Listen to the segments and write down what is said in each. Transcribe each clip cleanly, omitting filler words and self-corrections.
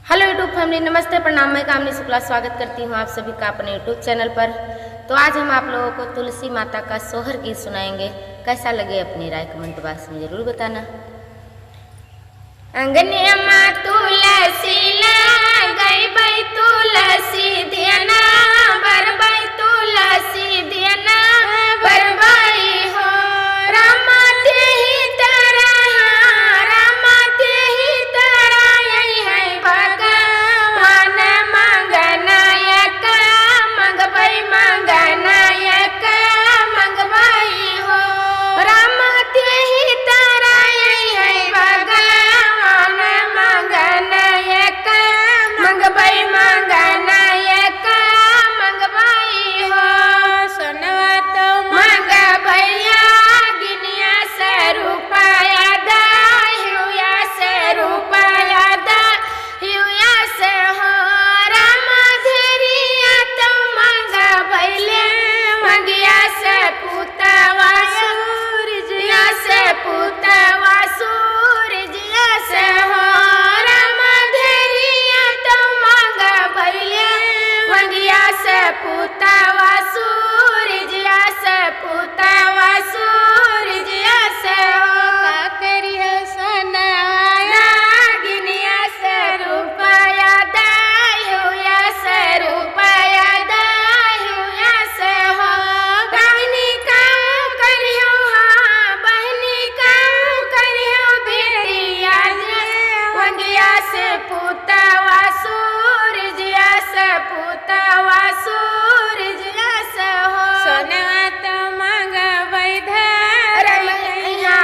Hello YouTube family, नमस्ते, प्रणाम। मैं कामनी शुक्ला स्वागत करती हूँ आप सभी का अपने यूट्यूब चैनल पर। तो आज हम आप लोगों को तुलसी माता का सोहर गीत सुनाएंगे। कैसा लगे अपनी राय कमेंट बॉक्स में जरूर बताना। अंगनिया माँ तुलसी गई बई तुलसी दियना बरबई तुलसी दियना बरबई हो रामा तेहि तरह रामा तेहि तरह यही है भगवान मंगनायक मंगबई मंगनायक मंगबई हो रामा तेहि तरह यही है भगवान मंगनायक मंगबई मंगनायक मंगबई हो सोनवा तो मंगबैया गिनिया से रुपया दा हिया से रुपया दा हिया से हो रामा धरिया तो मंगबैले मंगिया से पुतवा सूरजिया से पुतवा सूरजिया से हो रामा धरिया तो मंगबैले मंगिया से पुतवा सूरजिया से पुतवा सूरजिया से हो का करियो सोनवा गिनिया से रुपया दा हिया से रुपया दा हिया से हो बहनी काम करियो हाँ बहनी काम करियो बेटिया मंगिया से पुतवा सूरजिया से पुतवा सूरजिया से हो सोनवा तो मंगबई धरैया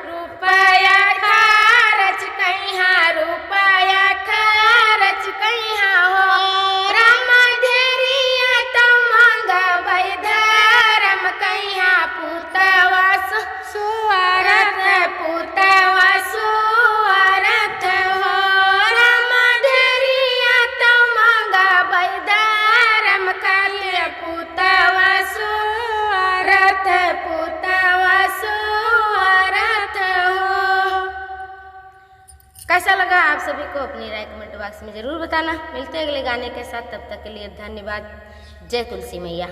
रुपया खर्च कहिया रुपया खर्च कहिया हो रामा धरिया तो मंगबई धरम कहिया पुतवा सुअरत पुतवा सुअरत हो रामा धरिया तो मंगबई धरम कहिया पुतवा सुअरत पुतवा सुअरत हो। कैसा लगा आप सभी को अपनी राय कमेंट बॉक्स में जरूर बताना। मिलते हैं अगले गाने के साथ, तब तक के लिए धन्यवाद। जय तुलसी मैया।